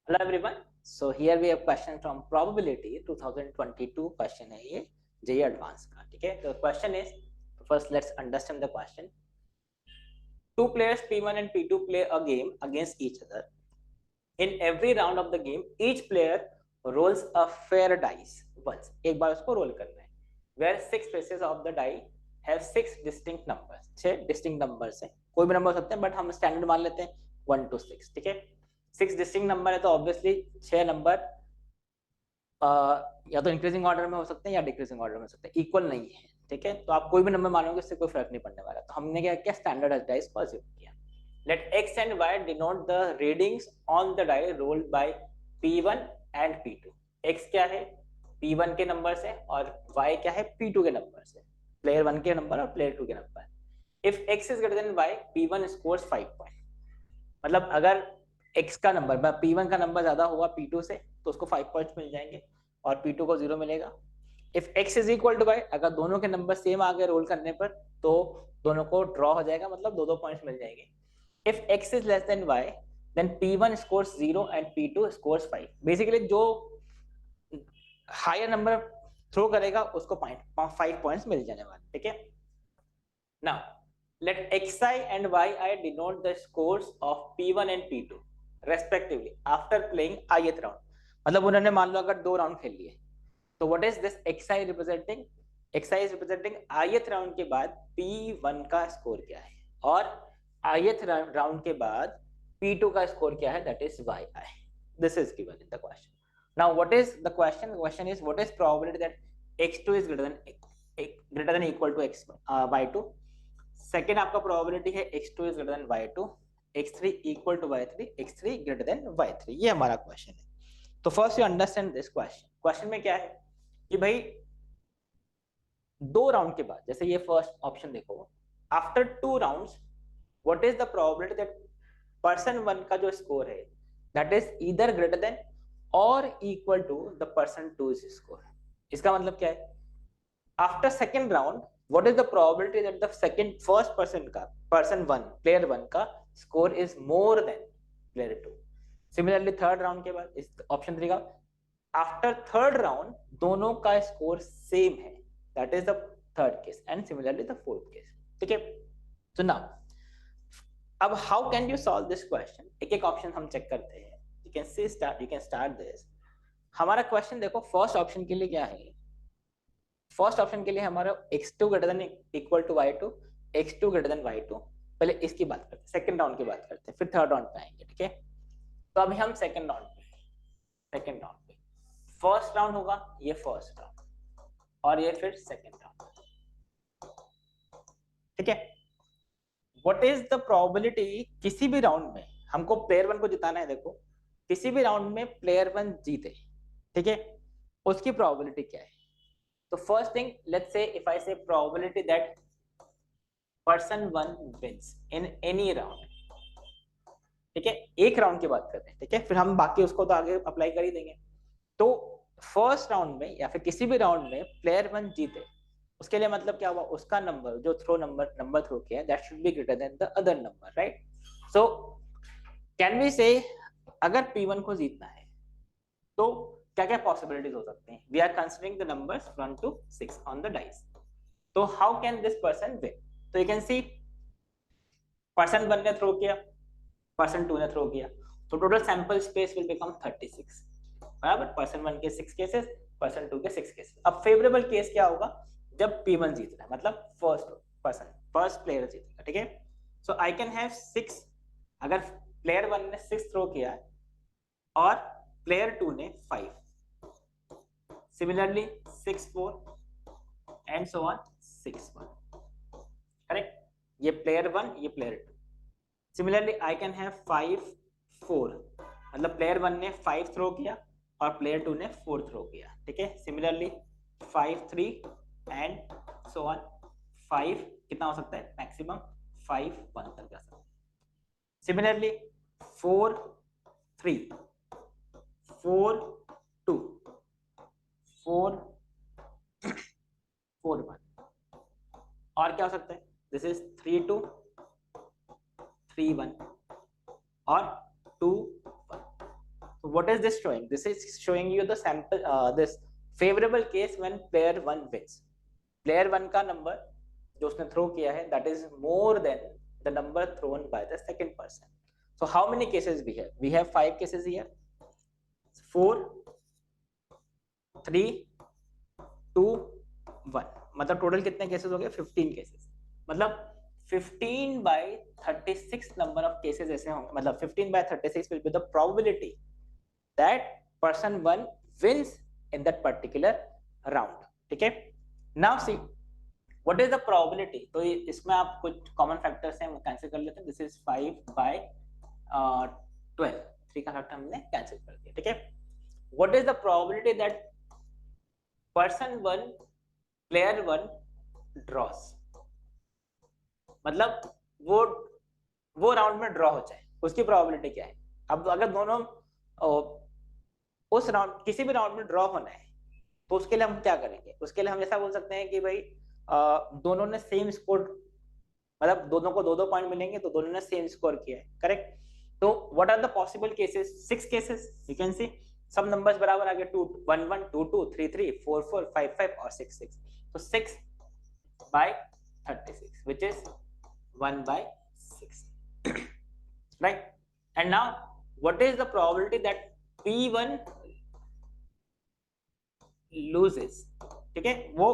Hello everyone. So here we have question from probability 2022 question है ये JEE advanced का. ठीक है, तो question is, first let's understand the question. Two players P1 and P2 play a game against each other. In every round of the game, each player rolls a fair dice once. एक बार उसको role करना है. Where six faces of the die have six distinct numbers. 6 distinct numbers हैं. कोई भी number हो सकते हैं, बट हम स्टैंडर्ड मान लेते हैं 1 to 6. ठीक है, 6 डिस्टिंक्ट नंबर है तो ऑब्वियसली 6 नंबर या तो इंक्रीजिंग ऑर्डर में हो सकते हैं या डिक्रीजिंग ऑर्डर में हो सकते हैं, इक्वल नहीं है. ठीक है, तो आप कोई भी नंबर मानोगे उससे कोई फर्क नहीं पड़ने वाला. तो हमने क्या किया, स्टैंडर्ड डाइस को अज्यूम किया. Let x and y denote the readings on the die rolled by p1 and p2. x क्या है, p1 के नंबर से, और y क्या है, p2 के नंबर से. प्लेयर 1 के नंबर और प्लेयर 2 के number. If x is greater then y, p1 scores 5 point. मतलब अगर x का नंबर p1 का नंबर ज्यादा होगा p2 से तो उसको 5 पॉइंट्स मिल जाएंगे और p2 को 0 मिलेगा. If x is equal to y, अगर दोनों के नंबर सेम आ गए रोल करने पर तो दोनों को ड्रॉ हो जाएगा, मतलब 2-2 पॉइंट्स मिल जाएंगे. If x is less than y, then p1 scores 0 and p2 scores 5. Basically जो हायर नंबर थ्रो करेगा उसको 5 पॉइंट्स मिल जाने वाले. ठीक है, now let xi and yi denote the scores of p1 and p2 respectively after playing ith round. मतलब उन्होंने मान लो अगर 2 राउंड खेल लिए तो what is this xi representing? xi is representing ith round के बाद p1 का स्कोर क्या है और ith राउंड के बाद p2 का स्कोर क्या है, that is yi. This is given in the question. Now what is the question? The question is what is probability that x2 is greater than equal to x y2. Second आपका probability है x2 is greater than y2, x3 equal to y3, x3 greater than y3. ये हमारा question है. तो first you understand this question. Question में क्या है कि भाई 2 राउंड के बाद, जैसे ये फर्स्ट ऑप्शन देखो, after 2 rounds what is the probability that person 1 का जो स्कोर है that is either greater than और equal to the person 2 score. इसका मतलब क्या है, after second round what is the probability that the first person 1 player 1 का score is more than player 2. Similarly third round के बाद इस ऑप्शन 3 का आफ्टर थर्ड राउंड दोनों का स्कोर सेम है, that is the third case and similarly the fourth case. ठीक है, so now अब how can you solve this question? एक एक ऑप्शन हम चेक करते हैं. you can start this. हमारा क्वेश्चन देखो, फर्स्ट ऑप्शन के लिए क्या है, फर्स्ट ऑप्शन के लिए हमारा x2 greater than equal to y2, x2 greater than y2. पहले इसकी बात करते हैं, सेकंड राउंड की बात करते हैं, फिर थर्ड राउंड पे आएंगे. ठीक है, तो अभी हम सेकंड राउंड पे फर्स्ट राउंड होगा, ये फर्स्ट राउंड और ये फिर सेकंड राउंड. ठीक है, व्हाट इज द प्रोबेबिलिटी, किसी भी राउंड में हमको प्लेयर 1 को जिताना है. देखो किसी भी राउंड में प्लेयर 1 जीते, ठीक है, उसकी प्रोबेबिलिटी क्या है. So first thing, let's say if I say probability that person 1 wins in any round. ठीक है, एक राउंड की बात करते हैं. ठीक है, फिर हम बाकी उसको तो आगे अप्लाई कर ही देंगे. तो फर्स्ट राउंड में या फिर किसी भी राउंड में प्लेयर 1 जीते, उसके लिए मतलब क्या हुआ, उसका नंबर जो नंबर थ्रो किया है that should be greater than the other number, right. So can we say अगर p1 को जीतना है तो क्या क्या पॉसिबिलिटीज हो सकते हैं. We are considering the numbers 1 to 6 on the dice. तो how can this person win. तो यू कैन सी पर्सन 1 ने थ्रो किया, पर्सन 2 ने थ्रो किया, तो total sample space will become 36. बराबर, पर्सन 1 के 6 केसेस, पर्सन 2 के 6 केसेस. अब फेवरेबल केस क्या होगा, जब p1 जीत रहा है, मतलब फर्स्ट प्लेयर जीतेगा. ठीक है, सो आई कैन हैव 6. अगर प्लेयर 1 ने 6 थ्रो किया और प्लेयर 2 ने 5, similarly 6-4 and so on 6-1, correct. ये player 1, ये player 2. similarly I can have 5-4, मतलब player 1 ने 5 थ्रो किया और player 2 ने 4 थ्रो किया. ठीक है, similarly 5-3 and so on 5 कितना हो सकता है, मैक्सिमम 5-1 तक जा सकता है. similarly 4-3, 4-2, 4-1 और क्या हो सकता है, दिस इज 3-2, 3-1 और 2-1. तो what is this showing? This is showing you the sample, this favorable case when player 1 wins. Player 1 का number जो उसने throw किया है, that is more than the number thrown by the second person. So how many cases we have? We have 5 cases here. 4, 3, 2, 1. मतलब total कितने cases हो गए? 15 cases. मतलब 15 by 36 number of cases ऐसे होंगे. मतलब 15 by 36 will be the probability that person 1 wins in that particular round. ठीक है. Now see what is the probability. तो इसमें आप कुछ common factors हैं वो कैंसिल कर लेते हैं. This is 5 by 12. 3 का फैक्टर हमने कैंसिल कर दिया. ठीक है. What is the probability that person 1 player 1 draws? मतलब वो राउंड में ड्रॉ हो जाए, उसकी प्रोबेबिलिटी क्या है? अब अगर दोनों उस राउंड किसी भी राउंड में ड्रॉ होना है तो उसके लिए हम क्या करेंगे? उसके लिए हम ऐसा बोल सकते हैं कि भाई दोनों ने सेम स्कोर, मतलब दोनों को 2-2 पॉइंट मिलेंगे तो दोनों ने सेम स्कोर किया है. करेक्ट. तो what are the possible cases? 6 cases. You can see सब नंबर्स बराबर आ गए. 2 1 1 2 2 3 3 4 4 5 5 और 6 6. तो 6 by 36 which is 1 by 6. Right. And now what is the probability that P1 loses? ठीक है. वो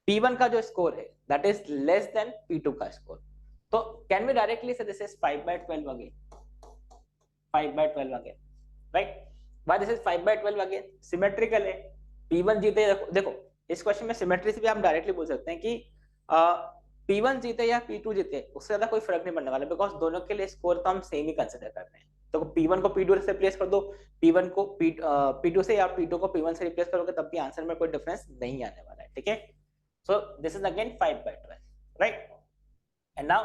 P1 का जो स्कोर है that is less than P2 का स्कोर. तो can we directly say this is 5 by 12 again? 5 by 12 again. Right. Why this is 5 by 12 again? Symmetrical है. P1 जीते. देखो इस क्वेश्चन में सिमेट्री से भी हम डायरेक्टली बोल सकते हैं कि P1 जीते या P2 जीते उससे ज्यादा कोई फर्क नहीं पड़ने वाला, बिकॉज दोनों के लिए स्कोर तो हम सेम ही कंसिडर कर रहे हैं. तो P1 को P2 से रिप्लेस कर दो, P1 को P2 से या P2 को P1 से रिप्लेस करोगे तब भी आंसर में कोई डिफरेंस नहीं आने वाला है. ठीक है. So this is again 5 by 12. Right. And now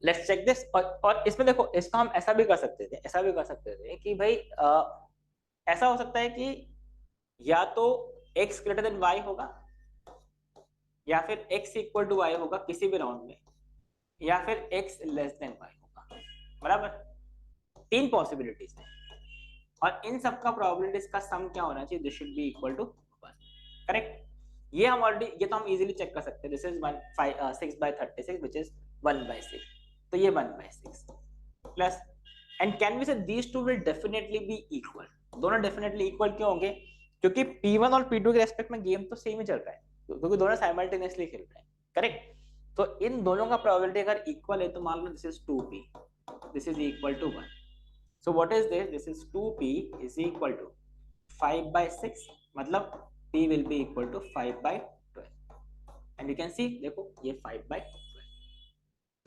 let's check this. और इसमें देखो इसको हम ऐसा भी कर सकते थे कि भाई ऐसा हो सकता है कि या तो x ग्रेटर देन y होगा या फिर x इक्वल टू y होगा किसी भी राउंड में, या फिर x लेस देन y होगा. बराबर. 3 पॉसिबिलिटीज हैं और इन सब का प्रोबेबिलिटीज का सम क्या होना चाहिए? This should be equal to 1. Correct. ये हम ऑलरेडी ये तो हम इजीली चेक कर सकते हैं. This is 6 by 36 which is 1 by 6. तो ये 1 by 6 plus and can we say these two will definitely be equal. दोनों डेफिनेटली इक्वल क्यों होंगे? क्योंकि P1 और P2 के रेस्पेक्ट में गेम तो सेम ही चल रहा है, क्योंकि दोनों साइमल्टेनियसली खेल रहे हैं. करेक्ट. तो इन दोनों का प्रोबेबिलिटी अगर इक्वल है तो मान लो this is 2p, this is equal to 1. So what is this? This is 2p is equal to 5 by 6, मतलब p will be equal to 5 by 12. And you can see देखो ये 5 by 12.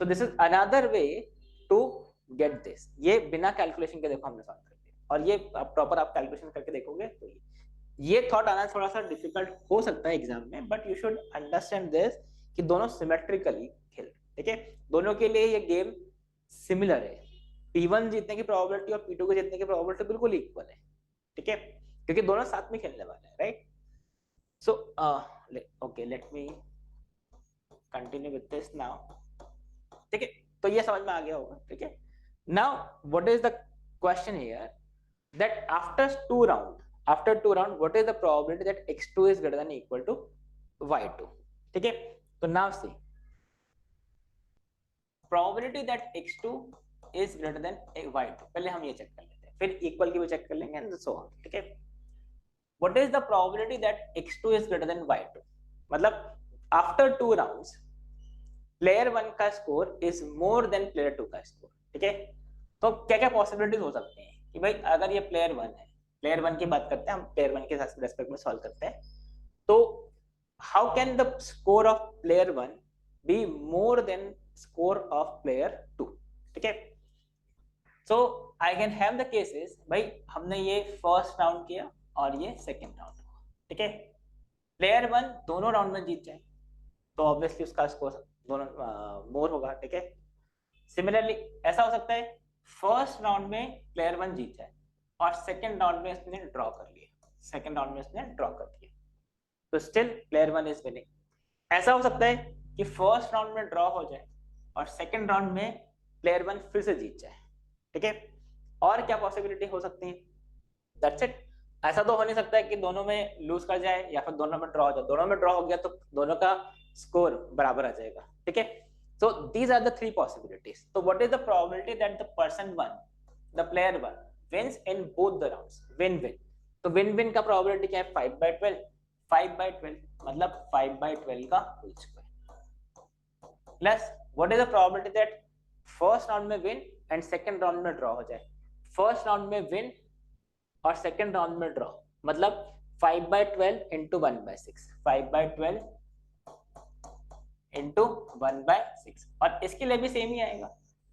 तो this is another way to get this. ये बिना calculation के देखो हमने solve कर दिया, और ये प्रॉपर आप कैलकुलेशन करके देखोगे तो ये थॉट आना थोड़ा सा डिफिकल्ट हो सकता है एग्जाम में, but you should understand this कि दोनों सिमेट्रिकली खेल. ठीक है. दोनों के लिए ये गेम सिमिलर है. P1 जीतने की प्रोबेबिलिटी और P2 के जीतने की प्रोबेबिलिटी बिल्कुल इक्वल है. ठीक है. क्योंकि दोनों साथ में खेलने वाले हैं. Right. So okay let me continue with this now. ठीक है. तो ये समझ में आ गया होगा. ठीक है. Now what is the question here that after 2 round what is the probability that x2 is greater than or equal to y2. ठीक है. तो now see probability that x2 is greater than y2. पहले हम ये check कर लेते हैं, फिर इक्वल की भी चेक कर लेंगे एंड सो ऑन. ठीक है. what is the probability that x2 is greater than y2? मतलब after 2 rounds player 1 का score is more than player 2 का स्कोर. ठीक है. तो क्या क्या पॉसिबिलिटीज हो सकती हैं कि भाई अगर ये player 1 है, प्लेयर 1 की बात करते हैं हम, प्लेयर 1 के रेस्पेक्ट में सॉल्व करते हैं. तो how can the score of player 1 be more than score of player 2? ठीक है. So I can have the cases, भाई हमने ये फर्स्ट राउंड किया और ये सेकंड राउंड. ठीक है. प्लेयर 1 दोनों राउंड में जीत जाए तो ऑब्वियसली उसका स्कोर दोनों मोर होगा. ठीक है. सिमिलरली ऐसा हो सकता है फर्स्ट राउंड में प्लेयर 1 जीत जाए और सेकंड राउंड में इसने ड्रॉ कर दिया, तो स्टिल प्लेयर 1 इज विनिंग. ऐसा हो सकता है कि फर्स्ट राउंड में ड्रॉ हो जाए और सेकंड राउंड में प्लेयर 1 फिर से जीत जाए, ठीक है। और क्या पॉसिबिलिटी हो सकती है, दैट्स इट। ऐसा तो हो नहीं सकता है कि दोनों में लूज कर जाए या फिर दोनों में ड्रॉ हो जाए। दोनों में ड्रॉ हो गया तो दोनों का स्कोर बराबर आ जाएगा, ठीक है। So these are the three possibilities. तो what is the probability that the person one, the player one wins in both the rounds, win win. तो विन विन का प्रोबेबिलिटी क्या है, 5/12। 5/12 मतलब 5/12 का whole square plus what is the probability that first round में win and second round में draw हो जाए। फर्स्ट राउंड में विन और सेकेंड राउंड में ड्रॉ, मतलब 5/12 इंटू 1/6, 5/12 इंटू 1/6, और इसके लिए भी सेम ही आएगा,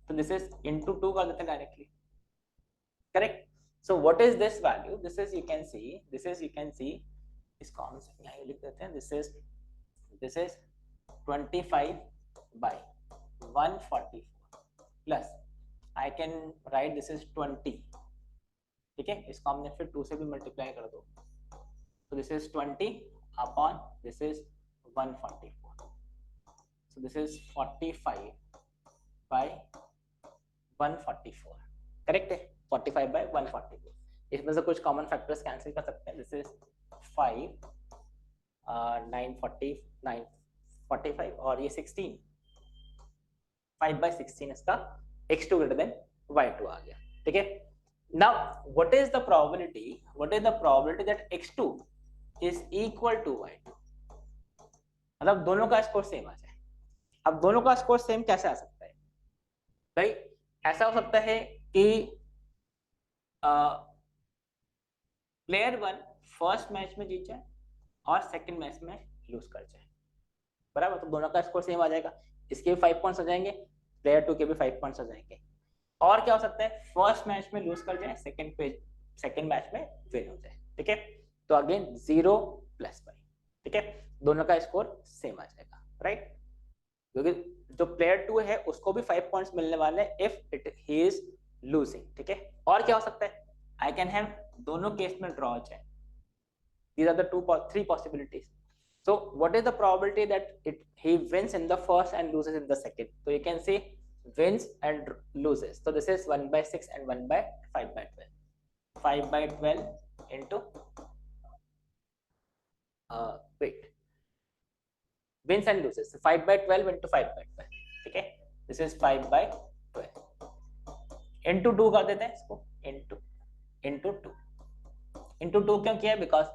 तो दिस इज इंटू 2 कर देते हैं directly, correct. So what is this value, this is you can C, this is you can सी, इसको हम यहाँ लिख देते हैं, this is 25/144 plus I can write this is 20, ठीक है। इसको हमने फिर 2 से भी मल्टीप्लाई कर दो, तो this is 20 upon this is 144, so this is 45/144, correct है। 45/144, इसमें से कुछ कॉमन फैक्टर्स कैंसिल कर सकते हैं। दिस इज 5 945 और ये 16, 5/16 इसका x2 ग्रेटर देन y2 आ गया, ठीक है। Now, what is the probability? What is the probability that x2 is equal to y2? मतलब दोनों का स्कोर सेम आ जाए। अब दोनों का स्कोर सेम कैसे आ सकता है भाई? ऐसा हो सकता है कि प्लेयर 1 फर्स्ट मैच में जीत जाए और सेकंड मैच में लूज कर जाए, बराबर। तो दोनों का स्कोर सेम आ जाएगा, इसके भी 5 पॉइंट्स हो जाएंगे, प्लेयर 2 के भी 5 पॉइंट्स हो जाएंगे। और क्या हो सकता है, फर्स्ट मैच में लूज कर जाए, सेकंड मैच में विन हो जाए, ठीक है। तो अगेन 0 + 5, ठीक है, दोनों का स्कोर सेम आ जाएगा, राइट। क्योंकि जो प्लेयर 2 है उसको भी 5 पॉइंट्स मिलने वाले हैं इफ ही इज लूजिंग, ठीक है। और क्या हो सकता है, आई कैन हैव दोनों केस में ड्रॉ हो जाए। These are the 3 possibilities. So what is the probability that he wins in the first and loses in the second? So you can say wins and loses. So this is 1/6 and 5/12. 5/12 into wins and loses. So 5/12 into 5/12. ठीक है, this is 5/12 into 2 कर देते हैं इसको, into 2 क्यों किया है, because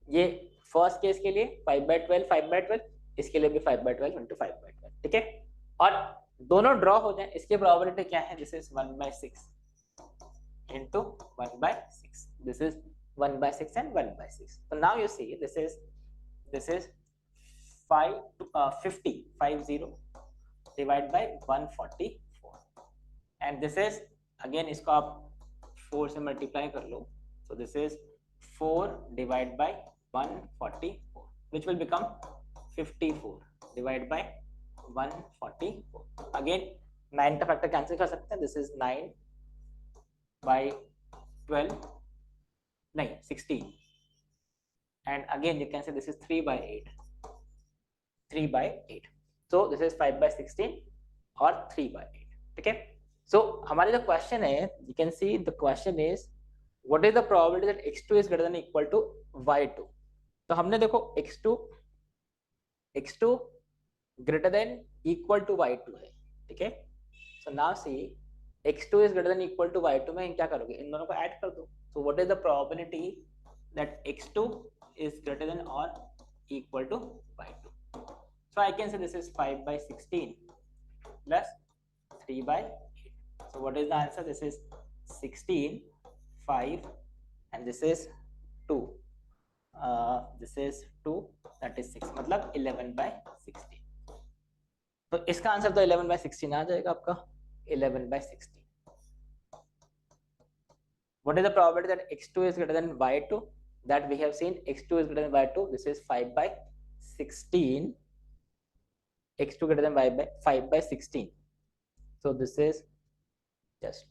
ये फर्स्ट केस के लिए 5/12, इसके लिए भी 5/12 into 5/12, ठीक है। और दोनों ड्रॉ हो जाए, इसकी प्रोबेबिलिटी क्या है, this is 1/6 into 1/6, this is 1/6 and 1/6. So now you see this is 50 divided by 144 and this is again इसको आप 4 से मल्टीप्लाई कर लो, so this is 4 divided by 144 which will become 54 divided by 144. Again 9 का factor cancel कर सकते हैं, this is 9/12 नहीं 16 and again you can say this is 3/8, so this is 5/16 और 3/8, ठीक है। So हमारे जो क्वेश्चन है, you can see the question is what is the probability that x2 is greater than or equal to y2? तो हमने देखो x2 greater than equal to y2 है, ठीक है। So now see x2 is greater than equal to y2 में क्या करोगे, इन दोनों को ऐड कर दो। So what is the probability that x2 is greater than or equal to y2? So I can say this is 5/16 plus 3/8. So what is the answer? This is 16, 5 and this is 2. This is 2, that is 6, मतलब 11/16. तो इसका answer तो 11/16 आ जाएगा आपका, 11/16. What is the probability that x2 is greater than y2? That we have seen x2 is greater than y2. This is 5/16. x2 greater than 5/16. So this is just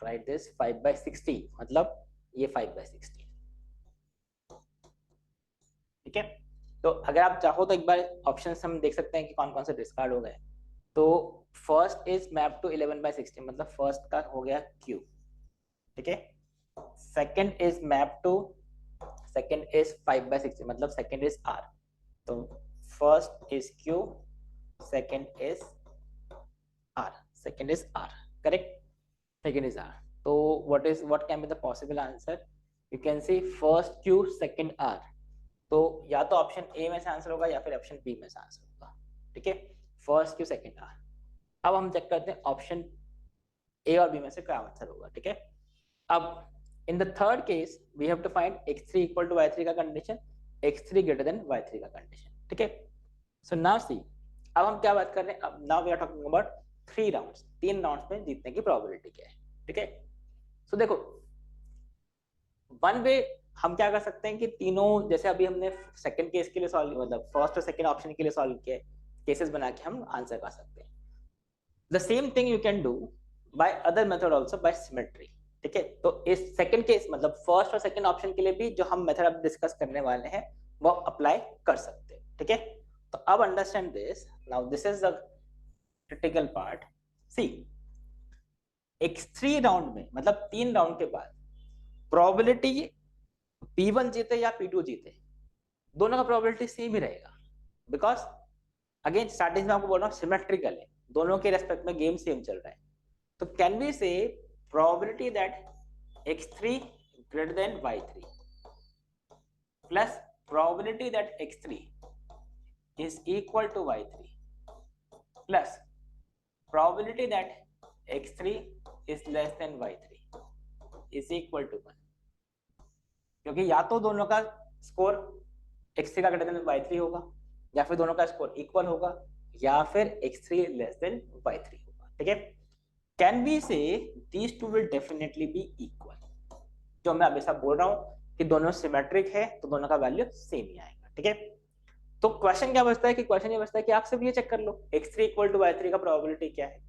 write this 5/16, मतलब ये 5/16, ठीक है। तो अगर आप चाहो तो एक बार ऑप्शंस हम देख सकते हैं कि कौन कौन से डिस्कार्ड हो गए। तो फर्स्ट इज मैप टू 11/16, मतलब फर्स्ट का हो गया Q, ठीक है। Second is map to, second is 5/16, मतलब सेकंड इज R। तो first is Q, second is R, second is R, correct? Second is R. So what can be the possible answer? You can say first Q, second R. तो या तो option A में से answer होगा या फिर option B में से आंसर होगा, ठीक है। First Q, second R। अब हम चेक करते हैं ऑप्शन ए और बी में से क्या आंसर होगा, ठीक है। अब in the third case we have to find x3 equal to y3 का condition, x3 greater than y3 का कंडीशन, ठीक है। सो नाउ सी, अब हम क्या बात कर रहे हैं, अब now we are talking about 3 rounds, 3 rounds में जीतने की प्रोबेबिलिटी क्या है, ठीक है। सो देखो, वन वे हम क्या कर सकते हैं कि तीनों, जैसे अभी हमने सेकंड केस के लिए सॉल्व, मतलब फर्स्ट और सेकंड ऑप्शन के लिए सॉल्व किया, केसेस बना के हम आंसर कर सकते हैं। The same thing you can do by other method also, by symmetry, ठीक है। तो इस सेकंड केस, मतलब फर्स्ट और सेकंड ऑप्शन के लिए भी जो हम मेथड अब डिस्कस करने वाले हैं वो अप्लाई कर सकते हैं, ठीक है। तो अब understand this, now this is the critical part. See, x3 round में, मतलब 3 राउंड के बाद प्रोबेबिलिटी P1 जीते या P2 जीते, दोनों का प्रोबेबिलिटी सेम ही रहेगा, बिकॉज अगेन स्टार्टिंग में आपको बोल रहा हूँ सिमेट्रिकल है, दोनों के रेस्पेक्ट में गेम सेम चल रहा है। तो can we say probability that x3 greater than y3 plus probability that x3 is equal to y3 plus probability that x3 is less than y3 is equal to 1, क्योंकि या तो दोनों का स्कोर x3 का ग्रेटर देन y3 होगा, या फिर दोनों का स्कोर इक्वल होगा, या फिर x3 लेस देन y3 होगा, ठीक है। कैन बी से these two will definitely be equal, जो मैं अभी सब बोल रहा हूँ कि दोनों सिमेट्रिक है तो दोनों का वैल्यू सेम ही आएगा, ठीक है। तो क्वेश्चन क्या बचता है कि क्वेश्चन ये बचता है कि आप सिर्फ ये चेक कर लो x3 इक्वल टू y3 का प्रोबेबिलिटी क्या है,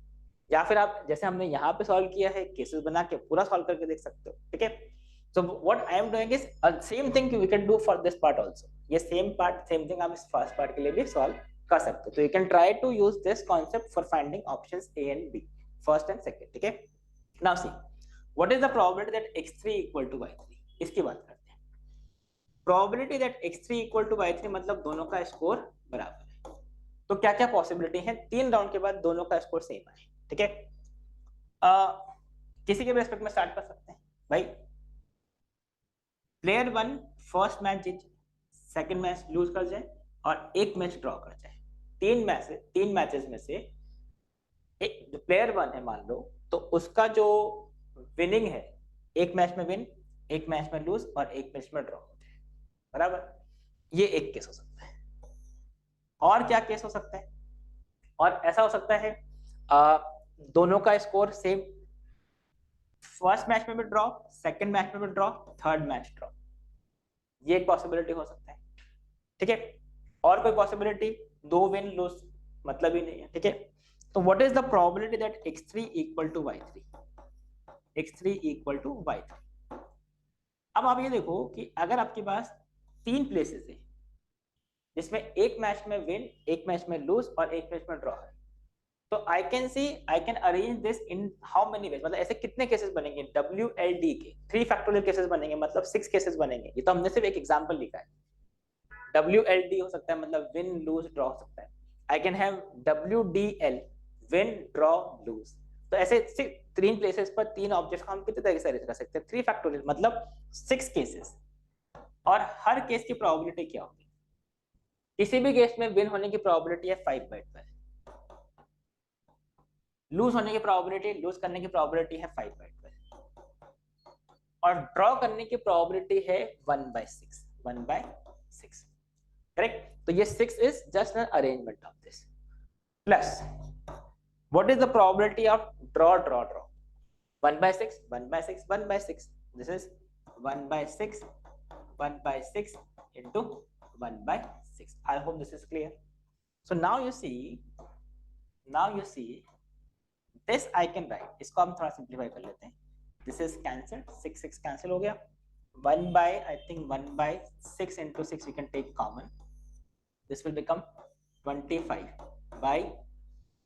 या फिर आप जैसे हमने यहाँ पे सॉल्व किया है केसेस बना के पूरा सॉल्व करके देख सकते हो, ठीक है। So what I am doing is same thing we can do for this part also. ये same part, same thing आप इस first part के लिए भी solve कर सकते हो। तो you can try to use this concept for finding options A and B, first and second, ठीक है। Now see, what is the probability that x3 equal to y3? इसकी बात करते हैं। Probability that x3 equal to y3 मतलब दोनों का score बराबर है। तो क्या क्या पॉसिबिलिटी है, 3 राउंड के बाद दोनों का स्कोर सेम आए, ठीक है। किसी के भी रेस्पेक्ट में स्टार्ट कर सकते हैं भाई। प्लेयर 1 फर्स्ट मैच जीत, सेकंड मैच लूज कर जाए और एक मैच ड्रॉ कर जाए, 3 मैचेस में से एक जो प्लेयर 1 है मान लो, तो उसका जो विनिंग है, एक मैच में विन, एक मैच में लूज और एक मैच में ड्रॉ हो जाए, बराबर। ये एक केस हो सकता है। और क्या केस हो सकता है, और ऐसा हो सकता है दोनों का स्कोर सेम, फर्स्ट मैच में भी ड्रॉ, सेकंड मैच में भी ड्रॉ, थर्ड मैच ड्रॉ, ये एक पॉसिबिलिटी हो सकता है, ठीक है। और कोई पॉसिबिलिटी, 2 विन लूज मतलब ही नहीं है, ठीक है। तो what is the probability that x3 equal to y3, x3 equal to y3। अब आप ये देखो कि अगर आपके पास 3 प्लेसेस है जिसमें एक मैच में विन, एक मैच में लूज और एक मैच में ड्रॉ है, तो I can arrange this in how many ways, मतलब ऐसे कितने केसेस बनेंगे, WLD के 3 फैक्टोरियल केसेस बनेंगे, मतलब 6 केसेस बनेंगे। ये तो हमने सिर्फ एक एग्जांपल लिखा है। WLD हो सकता है, मतलब विन लूज ड्रॉ हो सकता है। I can have WDL, win draw lose. तो ऐसे 3 प्लेसेस पर 3 ऑब्जेक्ट्स को हम कितने तरीके से अरेंज कर सकते हैं, 3 फैक्टोरियल मतलब 6 केसेस। और हर केस की प्रोबेबिलिटी क्या होगी, किसी भी केस में विन होने की प्रोबेबिलिटी है 5/12, लूज होने की प्रोबेबिलिटी, लूज करने की प्रोबेबिलिटी है 5/12, और ड्रॉ करने की प्रोबेबिलिटी है 1/6, करेक्ट। तो ये 6 is just an arrangement of this, plus what is the probability of draw draw draw, 1/6 1/6 1/6, this is 1/6 1/6 into 1/6। I hope this is clear. So now you see this I can write, इसको हम थोड़ा simplify कर लेते हैं। This is cancelled, 6 cancel हो गया, 1/6 into 6 we can take common, this will become 25 by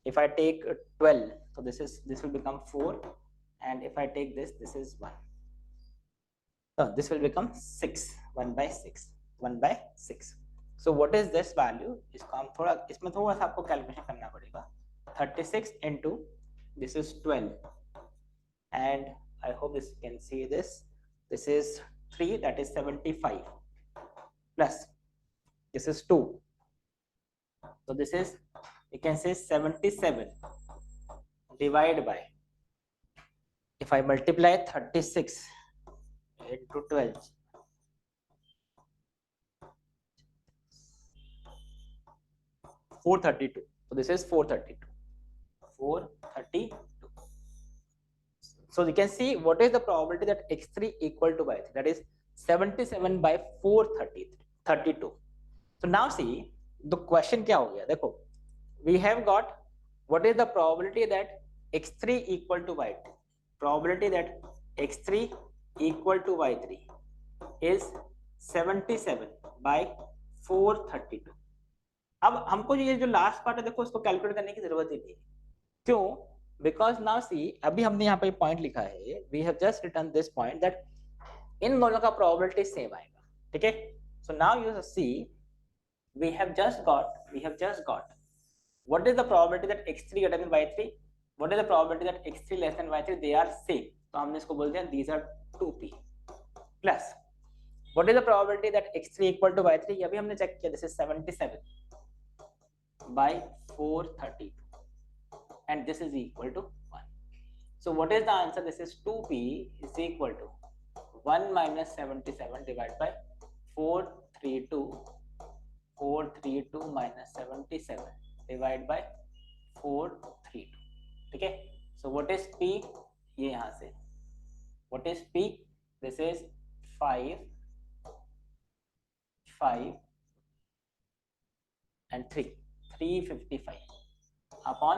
if I take 12, so this will become 4, and if I take this is 1. So this will become 6, 1 by 6, 1 by 6. So what is this value? इसको हम थोड़ा इसमें थोड़ा सा आपको calculation करना पड़ेगा. 36 into this is 12, and I hope this you can see this. This is 3, that is 75, plus this is 2. So this is, you can say 77 divided by, if I multiply 36 into 12, $432. So this is 432. 432. So you can see what is the probability that x3 equal to y3, that is 77 by 432. So now see the question क्या हो गया, देखो we have got what is the probability that x3 equal to y3. Probability that x3 equal to y3 is 77 by 432. अब हमको ये जो last part है देखो इसको कैलकुलेट करने की जरूरत ही नहीं. क्यों? बिकॉज नाउ सी, अभी हमने यहाँ पे पॉइंट लिखा है, we have just written this point that in दोनों का प्रोबेबिलिटी सेम आएगा. ठीक है. So now you see we have just got what is the probability that x3 greater than y3, what is the probability that x3 less than y3, they are same. तो हमने इसको बोल दिया these are 2p, plus what is the probability that x3 equal to y3, ये भी हमने check किया, this is 77 by 432, and this is equal to 1. So what is the answer? This is 2p is equal to 1 minus 77 divided by 432 minus 77 divided by 432. ठीक है. So what is p? ये यहाँ से what is p? This is 5 and 355 upon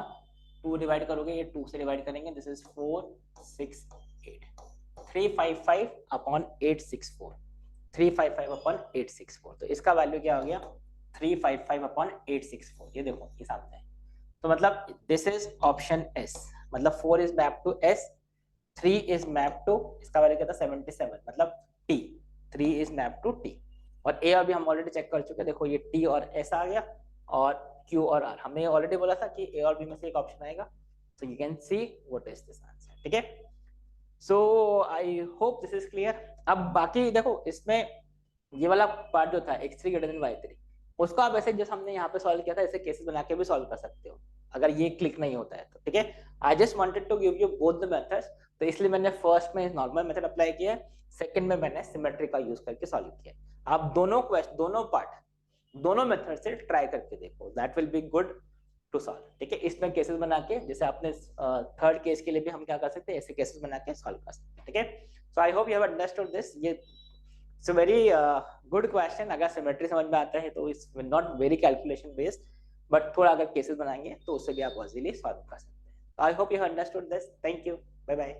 2 divide करोगे, ये 2 से divide करेंगे, this is 468. 355 upon 864, 355 upon 864. तो इसका वैल्यू क्या हो गया? 355 अपॉन 864. ये देखो ये सामने है. तो मतलब दिस इज ऑप्शन एस, मतलब 4 is map to S, 3 is map to, इसका वैल्यू क्या था 77, मतलब T, 3 is map to T. और ए और बी हम ऑलरेडी चेक कर चुके हैं, देखो ये टी और एस आ गया, और क्यू और आर. हमने ऑलरेडी बोला था कि ए और बी में से एक ऑप्शन आएगा. So you can see what is this answer. ठीक है. So I hope this is clear. अब बाकी देखो इसमें ये वाला पार्ट जो था x3 ग्रेटर देन y3, उसको आप ऐसे जैसे हमने यहाँ पे सॉल्व किया था ऐसे केसेस बना के भी सॉल्व कर सकते हो अगर ये क्लिक नहीं होता है तो. ठीक है. I just wanted to give you both the methods, तो इसलिए मैंने फर्स्ट में नॉर्मल मेथड अप्लाई किया है, सेकंड में मैंने सिमेट्री का यूज करके सॉल्व किया. आप दोनों मेथड से ट्राई करके देखो, that will be good to solve. ठीक है. इसमें केसेस बना के, जैसे आपने थर्ड केस के लिए भी हम क्या कर सकते हैं, ऐसे केसेस बना के सॉल्व कर सकते हैं. ठीक है. So I hope you have understood this. ये it's a very good question. अगर सिमेट्री समझ में आता है तो it's not very calculation based, but थोड़ा अगर केसेस बनाएंगे तो उससे भी आप इजीली सॉल्व कर सकते हैं. I hope you have understood this. Thank you. Bye bye.